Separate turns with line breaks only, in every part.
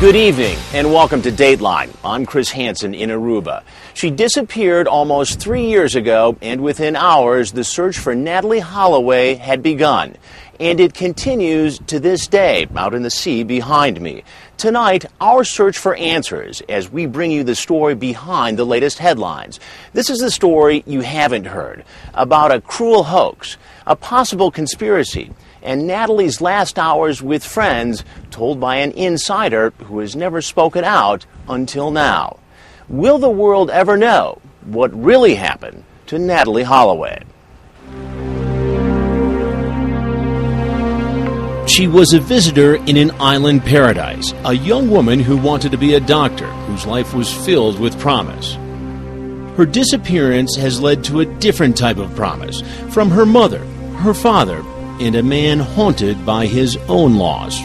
Good evening and welcome to Dateline. I'm Chris Hansen in Aruba. She disappeared almost 3 years ago, and within hours the search for Natalie Holloway had begun. And it continues to this day out in the sea behind me. Tonight, our search for answers as we bring you the story behind the latest headlines. This is the story you haven't heard about a cruel hoax, a possible conspiracy, and Natalie's last hours with friends told by an insider who has never spoken out until now. Will the world ever know what really happened to Natalie Holloway? She was a visitor in an island paradise, a young woman who wanted to be a doctor, whose life was filled with promise. Her disappearance has led to a different type of promise from her mother, her father, and a man haunted by his own loss.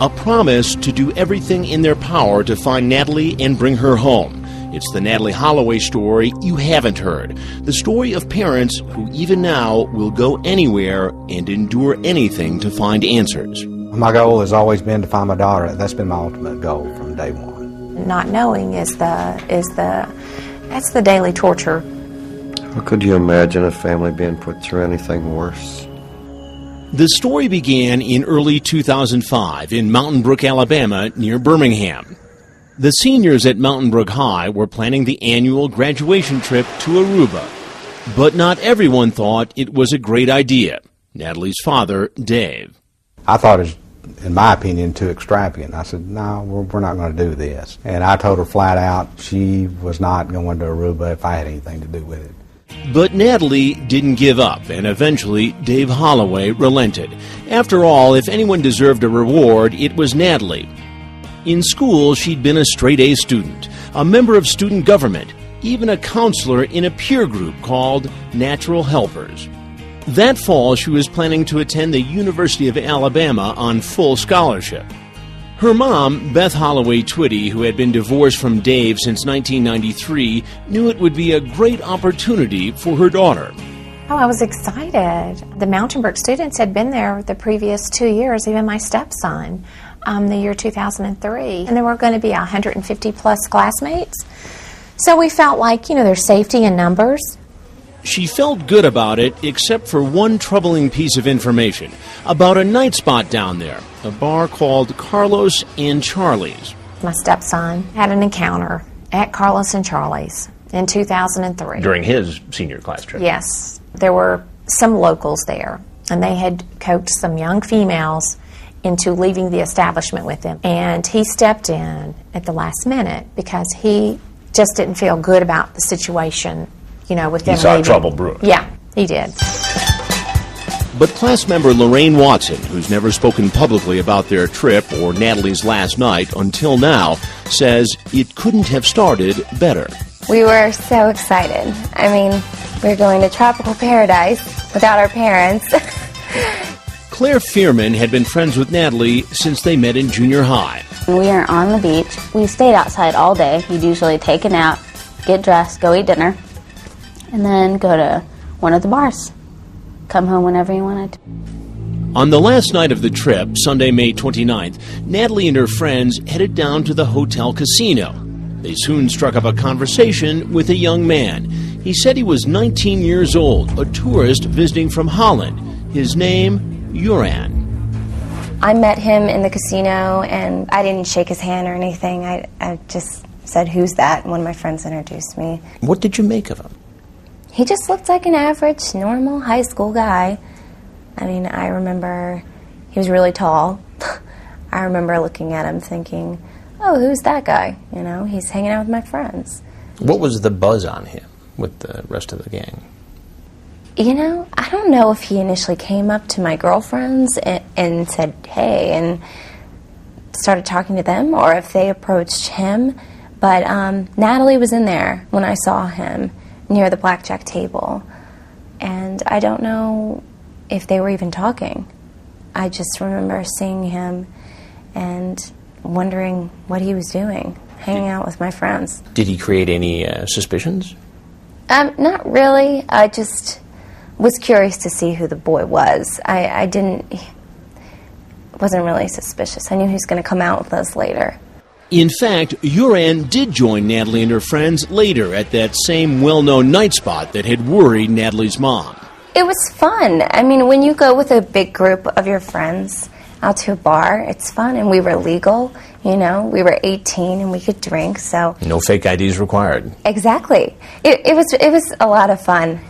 A promise to do everything in their power to find Natalie and bring her home. It's the Natalie Holloway story you haven't heard. The story of parents who even now will go anywhere and endure anything to find answers.
My goal has always been to find my daughter. That's been my ultimate goal from day one.
Not knowing is the daily torture.
How could you imagine a family being put through anything worse?
The story began in early 2005 in Mountain Brook, Alabama, near Birmingham. The seniors at Mountain Brook High were planning the annual graduation trip to Aruba. But not everyone thought it was a great idea. Natalie's father, Dave.
I thought it was, in my opinion, too extravagant. I said, no, we're not going to do this. And I told her flat out she was not going to Aruba if I had anything to do with it.
But Natalie didn't give up, and eventually Dave Holloway relented. After all, if anyone deserved a reward, it was Natalie. In school, she'd been a straight-A student, a member of student government, even a counselor in a peer group called Natural Helpers. That fall, she was planning to attend the University of Alabama on full scholarship. Her mom, Beth Holloway Twitty, who had been divorced from Dave since 1993, knew it would be a great opportunity for her daughter.
Oh, I was excited. The Mountain Brook students had been there the previous 2 years, even my stepson, the year 2003. And there were going to be 150 plus classmates. So we felt like, there's safety in numbers.
She felt good about it, except for one troubling piece of information about a night spot down there, a bar called Carlos and Charlie's.
My stepson had an encounter at Carlos and Charlie's in 2003.
During his senior class trip?
Yes. There were some locals there, and they had coaxed some young females into leaving the establishment with them. And he stepped in at the last minute because he just didn't feel good about the situation. With them.
He saw trouble brewing.
Yeah, he did.
But class member Lorraine Watson, who's never spoken publicly about their trip or Natalie's last night until now, says it couldn't have started better.
We were so excited. We're going to tropical paradise without our parents.
Claire Fearman had been friends with Natalie since they met in junior high.
We are on the beach. We stayed outside all day. We'd usually take a nap, get dressed, go eat dinner, and then go to one of the bars. Come home whenever you wanted.
On the last night of the trip, Sunday, May 29th, Natalie and her friends headed down to the hotel casino. They soon struck up a conversation with a young man. He said he was 19 years old, a tourist visiting from Holland. His name, Uran.
I met him in the casino, and I didn't shake his hand or anything. I just said, "Who's that?" And one of my friends introduced me.
What did you make of him?
He just looked like an average, normal high school guy. I remember he was really tall. I remember looking at him thinking, oh, who's that guy? He's hanging out with my friends.
What was the buzz on him with the rest of the gang?
I don't know if he initially came up to my girlfriends and said, hey, and started talking to them, or if they approached him. But Natalie was in there when I saw him near the blackjack table, and I don't know if they were even talking. I just remember seeing him and wondering what he was doing, hanging out with my friends.
Did he create any suspicions?
Not really. I just was curious to see who the boy was. I didn't... wasn't really suspicious. I knew he was going to come out with us later.
In fact, Uran did join Natalie and her friends later at that same well-known night spot that had worried Natalie's mom.
It was fun. I mean, when you go with a big group of your friends out to a bar, it's fun, and we were legal, you know. We were 18 and we could drink, so...
No fake IDs required.
Exactly. It was a lot of fun.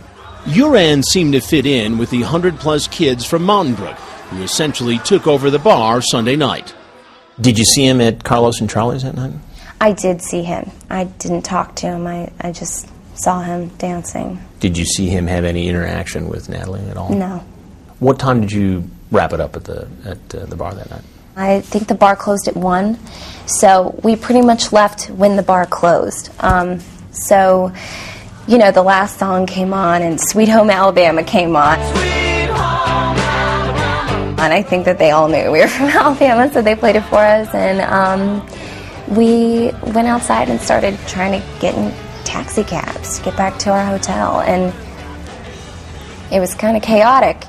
Uran seemed to fit in with the 100-plus kids from Mountain Brook, who essentially took over the bar Sunday night. Did you see him at Carlos and Charlie's that night?
I did see him. I didn't talk to him. I just saw him dancing.
Did you see him have any interaction with Natalie at all?
No. What
time did you wrap it up at the bar that night?
I think the bar closed at 1, so we pretty much left when the bar closed. So, you know, the last song came on, and Sweet Home Alabama came on. Sweet Home Alabama. And I think that they all knew we were from Alabama, so they played it for us, and we went outside and started trying to get in taxi cabs to get back to our hotel, and it was kind of chaotic.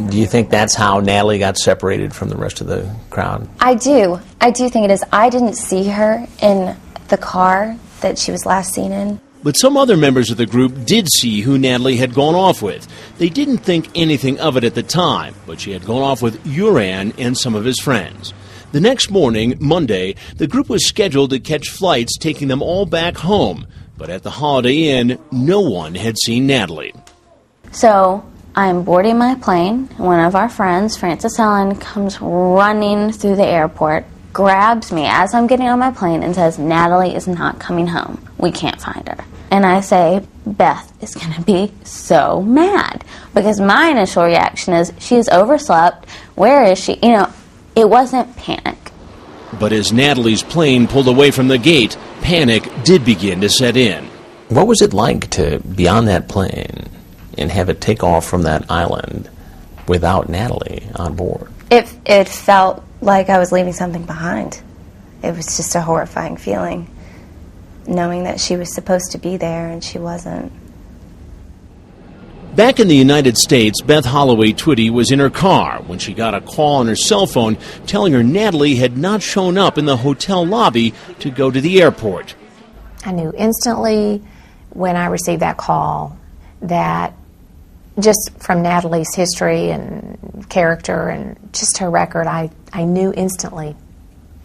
Do you think that's how Natalie got separated from the rest of the crowd?
I do think it is. I didn't see her in the car that she was last seen in.
But some other members of the group did see who Natalie had gone off with. They didn't think anything of it at the time, but she had gone off with Uran and some of his friends. The next morning, Monday, the group was scheduled to catch flights taking them all back home. But at the Holiday Inn, no one had seen Natalie.
So I'm boarding my plane. One of our friends, Frances Helen, comes running through the airport, grabs me as I'm getting on my plane and says, Natalie is not coming home. We can't find her. And I say, Beth is going to be so mad. Because my initial reaction is, she has overslept. Where is she? You know, it wasn't panic.
But as Natalie's plane pulled away from the gate, panic did begin to set in. What was it like to be on that plane and have it take off from that island without Natalie on board?
It felt like I was leaving something behind. It was just a horrifying feeling, knowing that she was supposed to be there and she wasn't.
Back in the United States, Beth Holloway Twitty was in her car when she got a call on her cell phone telling her Natalie had not shown up in the hotel lobby to go to the airport.
I knew instantly when I received that call that just from Natalie's history and character and just her record, I knew instantly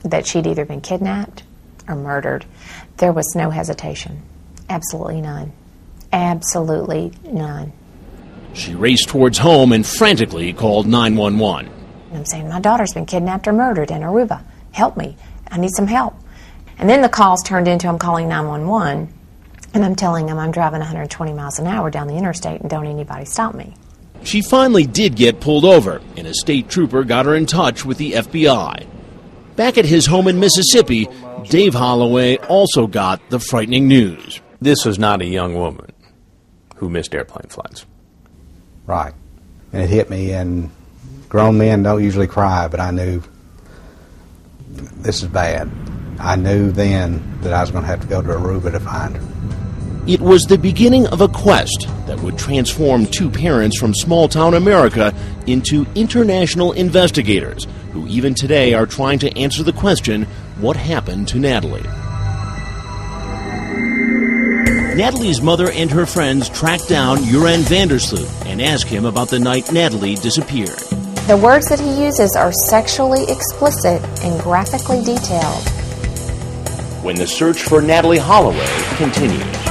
that she'd either been kidnapped or murdered. There was no hesitation. Absolutely none. Absolutely none.
She raced towards home and frantically called 911.
I'm saying, my daughter's been kidnapped or murdered in Aruba. Help me. I need some help. And then the calls turned into I'm calling 911, and I'm telling them I'm driving 120 miles an hour down the interstate and don't anybody stop me.
She finally did get pulled over, and a state trooper got her in touch with the FBI. Back at his home in Mississippi, Dave Holloway also got the frightening news. This was not a young woman who missed airplane flights.
Right. And it hit me, and grown men don't usually cry, but I knew this is bad. I knew then that I was going to have to go to Aruba to find her.
It was the beginning of a quest that would transform two parents from small-town America into international investigators who even today are trying to answer the question, what happened to Natalie? Natalie's mother and her friends tracked down Uran Vandersloot and asked him about the night Natalie disappeared.
The words that he uses are sexually explicit and graphically detailed.
When the search for Natalie Holloway continues.